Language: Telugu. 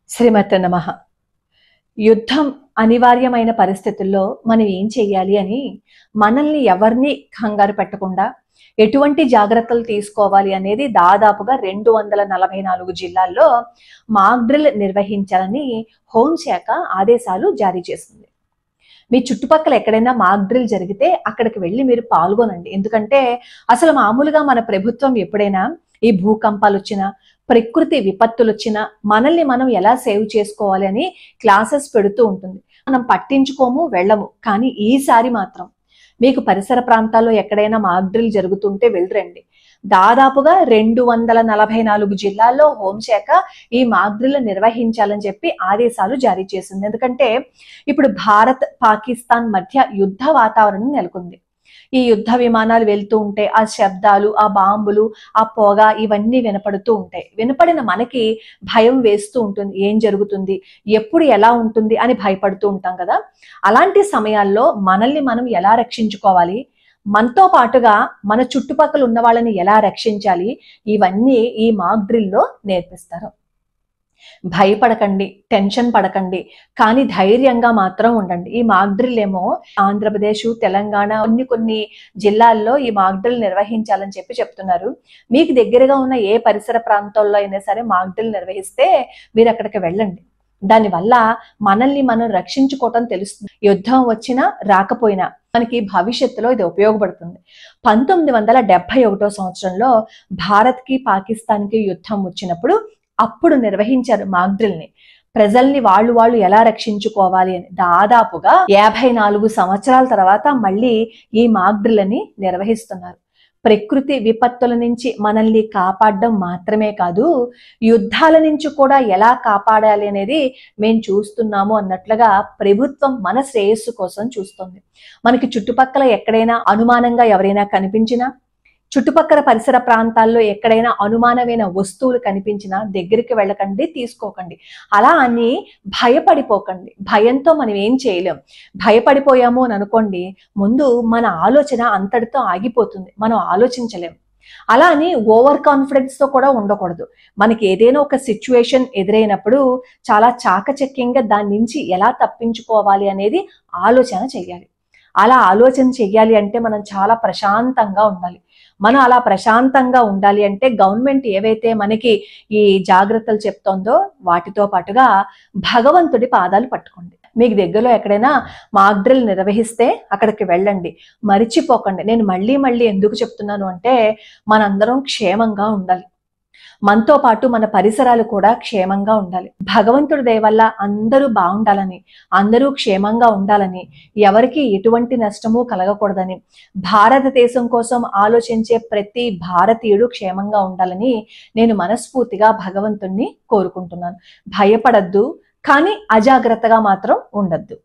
శ్రీమతే నమః. యుద్ధం అనివార్యమైన పరిస్థితుల్లో మనం ఏం చెయ్యాలి అని మనల్ని ఎవరిని కంగారు పెట్టకుండా ఎటువంటి జాగ్రత్తలు తీసుకోవాలి అనేది దాదాపుగా 244 జిల్లాల్లో మాక్ డ్రిల్ నిర్వహించాలని హోంశాఖ ఆదేశాలు జారీ చేసింది. మీ చుట్టుపక్కల ఎక్కడైనా మాక్ డ్రిల్ జరిగితే అక్కడికి వెళ్ళి మీరు పాల్గొనండి. ఎందుకంటే అసలు మామూలుగా మన ప్రభుత్వం ఎప్పుడైనా ఈ భూకంపాలు వచ్చినా, ప్రకృతి విపత్తులు వచ్చినా మనల్ని మనం ఎలా సేవ్ చేసుకోవాలి అని క్లాసెస్ పెడుతూ ఉంటుంది. మనం పట్టించుకోము, వెళ్ళము. కానీ ఈసారి మాత్రం మీకు పరిసర ప్రాంతాల్లో ఎక్కడైనా మాక్ డ్రిల్ జరుగుతుంటే వెళ్ళరండి. దాదాపుగా 244 జిల్లాల్లో హోంశాఖ ఈ మాక్ డ్రిల్ నిర్వహించాలని చెప్పి ఆదేశాలు జారీ చేసింది. ఎందుకంటే ఇప్పుడు భారత్ పాకిస్తాన్ మధ్య యుద్ధ వాతావరణం నెలకొంది. ఈ యుద్ధ విమానాలు వెళ్తూ ఉంటే ఆ శబ్దాలు, ఆ బాంబులు, ఆ పొగ ఇవన్నీ వినపడుతూ ఉంటాయి. వినపడిన మనకి భయం వేస్తూ ఉంటుంది. ఏం జరుగుతుంది, ఎప్పుడు ఎలా ఉంటుంది అని భయపడుతూ ఉంటాం కదా. అలాంటి సమయాల్లో మనల్ని మనం ఎలా రక్షించుకోవాలి, మనతో పాటుగా మన చుట్టుపక్కల ఉన్న వాళ్ళని ఎలా రక్షించాలి, ఇవన్నీ ఈ మాక్ డ్రిల్లో నేర్పిస్తారు. భయపడకండి, టెన్షన్ పడకండి, కానీ ధైర్యంగా మాత్రం ఉండండి. ఈ మాక్ డ్రిల్ ఏమో ఆంధ్రప్రదేశ్, తెలంగాణ కొన్ని జిల్లాల్లో ఈ మాక్ డ్రిల్ నిర్వహించాలని చెప్పి చెప్తున్నారు. మీకు దగ్గరగా ఉన్న ఏ పరిసర ప్రాంతాల్లో అయినా సరే మాక్ డ్రిల్ నిర్వహిస్తే మీరు అక్కడికి వెళ్ళండి. దానివల్ల మనల్ని మనం రక్షించుకోవటం తెలుస్తుంది. యుద్ధం వచ్చినా రాకపోయినా మనకి భవిష్యత్తులో ఇది ఉపయోగపడుతుంది. 1971 సంవత్సరంలో భారత్కి పాకిస్తాన్కి యుద్ధం వచ్చినప్పుడు అప్పుడు నిర్వహించారు మాక్ డ్రిల్ ని. ప్రజల్ని వాళ్ళు ఎలా రక్షించుకోవాలి అని. దాదాపుగా 54 సంవత్సరాల తర్వాత మళ్ళీ ఈ మాక్ డ్రిల్ అని నిర్వహిస్తున్నారు. ప్రకృతి విపత్తుల నుంచి మనల్ని కాపాడడం మాత్రమే కాదు, యుద్ధాల నుంచి కూడా ఎలా కాపాడాలి అనేది మేము చూస్తున్నాము అన్నట్లుగా ప్రభుత్వం మన శ్రేయస్సు కోసం చూస్తుంది. మనకి చుట్టుపక్కల ఎక్కడైనా అనుమానంగా ఎవరైనా కనిపించినా, చుట్టుపక్కల పరిసర ప్రాంతాల్లో ఎక్కడైనా అనుమానమైన వస్తువులు కనిపించినా దగ్గరికి వెళ్ళకండి, తీసుకోకండి. అలా అని భయపడిపోకండి. భయంతో మనం ఏం చేయలేం. భయపడిపోయాము అని అనుకోండి, ముందు మన ఆలోచన అంతటితో ఆగిపోతుంది. మనం ఆలోచించలేం. అలా అని ఓవర్ కాన్ఫిడెన్స్ తో కూడా ఉండకూడదు. మనకి ఏదైనా ఒక సిచ్యువేషన్ ఎదురైనప్పుడు చాలా చాకచక్యంగా దాని నుంచి ఎలా తప్పించుకోవాలి అనేది ఆలోచన చెయ్యాలి. అలా ఆలోచన చెయ్యాలి అంటే మనం చాలా ప్రశాంతంగా ఉండాలి. మనం అలా ప్రశాంతంగా ఉండాలి అంటే గవర్నమెంట్ ఏవైతే మనకి ఈ జాగ్రత్తలు చెప్తోందో వాటితో పాటుగా భగవంతుడి పాదాలు పట్టుకోండి. మీకు దగ్గరలో ఎక్కడైనా మాక్ డ్రిల్ నిర్వహిస్తే అక్కడికి వెళ్ళండి. మరిచిపోకండి. నేను మళ్ళీ ఎందుకు చెప్తున్నాను అంటే మనందరం క్షేమంగా ఉండాలి. మనతో పాటు మన పరిసరాలు కూడా క్షేమంగా ఉండాలి. భగవంతుడి దయ వల్ల అందరూ బాగుండాలని, అందరూ క్షేమంగా ఉండాలని, ఎవరికి ఎటువంటి నష్టము కలగకూడదని, భారతదేశం కోసం ఆలోచించే ప్రతి భారతీయుడు క్షేమంగా ఉండాలని నేను మనస్ఫూర్తిగా భగవంతుణ్ణి కోరుకుంటున్నాను. భయపడద్దు, కానీ అజాగ్రత్తగా మాత్రం ఉండద్దు.